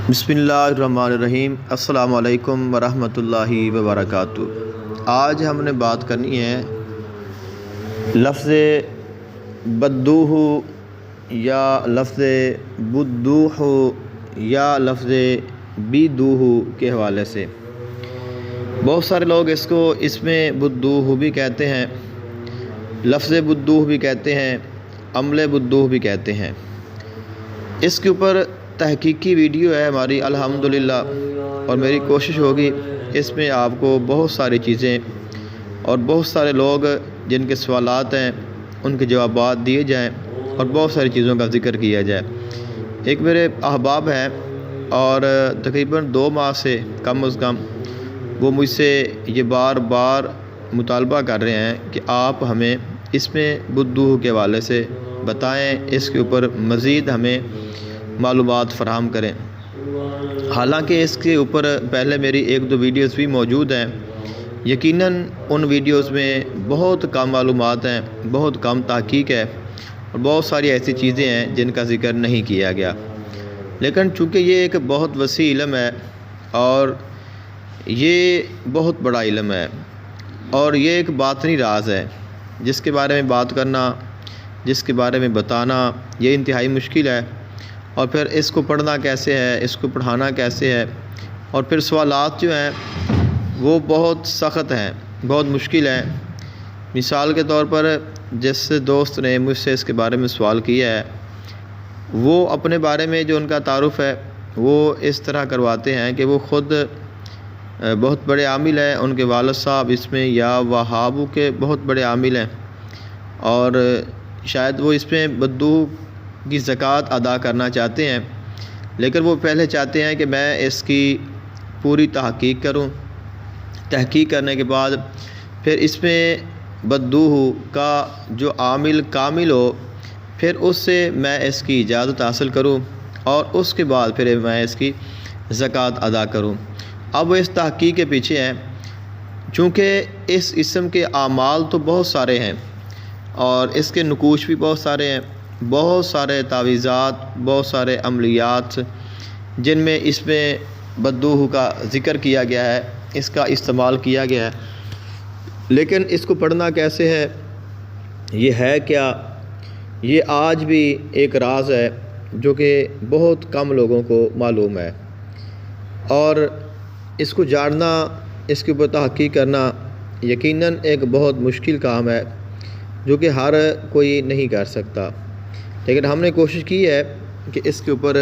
بسم اللہ الرحمن الرحیم۔ السلام علیکم ورحمۃ اللہ وبرکاتہ۔ آج ہم نے بات کرنی ہے لفظ بدوح یا لفظ بدوح یا لفظ بیدوح کے حوالے سے۔ بہت سارے لوگ اس میں بدوح بھی کہتے ہیں، لفظ بدوح بھی کہتے ہیں، عمل بدوح بھی کہتے ہیں۔ اس کے اوپر تحقیقی ویڈیو ہے ہماری الحمدللہ، اور میری کوشش ہوگی اس میں آپ کو بہت ساری چیزیں اور بہت سارے لوگ جن کے سوالات ہیں ان کے جوابات دیے جائیں اور بہت ساری چیزوں کا ذکر کیا جائے۔ ایک میرے احباب ہیں اور تقریباً 2 ماہ سے کم از کم وہ مجھ سے یہ بار بار مطالبہ کر رہے ہیں کہ آپ ہمیں اس میں بدوح کے حوالے سے بتائیں، اس کے اوپر مزید ہمیں معلومات فراہم کریں۔ حالانکہ اس کے اوپر پہلے میری 1-2 ویڈیوز بھی موجود ہیں، یقیناً ان ویڈیوز میں بہت کم معلومات ہیں، بہت کم تحقیق ہے اور بہت ساری ایسی چیزیں ہیں جن کا ذکر نہیں کیا گیا۔ لیکن چونکہ یہ ایک بہت وسیع علم ہے اور یہ بہت بڑا علم ہے اور یہ ایک باطنی راز ہے جس کے بارے میں بات کرنا، جس کے بارے میں بتانا یہ انتہائی مشکل ہے، اور پھر اس کو پڑھنا کیسے ہے، اس کو پڑھانا کیسے ہے، اور پھر سوالات جو ہیں وہ بہت سخت ہیں، بہت مشکل ہیں۔ مثال کے طور پر جس دوست نے مجھ سے اس کے بارے میں سوال کیا ہے، وہ اپنے بارے میں جو ان کا تعارف ہے وہ اس طرح کرواتے ہیں کہ وہ خود بہت بڑے عامل ہیں، ان کے والد صاحب اس میں یا وہابو کے بہت بڑے عامل ہیں، اور شاید وہ اس میں بدوح کی زکوٰۃ ادا کرنا چاہتے ہیں، لیکن وہ پہلے چاہتے ہیں کہ میں اس کی پوری تحقیق کروں، تحقیق کرنے کے بعد پھر اس میں بدوح کا جو عامل کامل ہو پھر اس سے میں اس کی اجازت حاصل کروں اور اس کے بعد پھر میں اس کی زکوٰۃ ادا کروں۔ اب وہ اس تحقیق کے پیچھے ہیں، چونکہ اس اسم کے اعمال تو بہت سارے ہیں اور اس کے نقوش بھی بہت سارے ہیں، بہت سارے تعویذات، بہت سارے عملیات جن میں اس میں بدوح کا ذکر کیا گیا ہے، اس کا استعمال کیا گیا ہے، لیکن اس کو پڑھنا کیسے ہے، یہ ہے کیا، یہ آج بھی ایک راز ہے جو کہ بہت کم لوگوں کو معلوم ہے، اور اس کو جاننا، اس کے اوپر تحقیق کرنا یقیناً ایک بہت مشکل کام ہے جو کہ ہر کوئی نہیں کر سکتا۔ لیکن ہم نے کوشش کی ہے کہ اس کے اوپر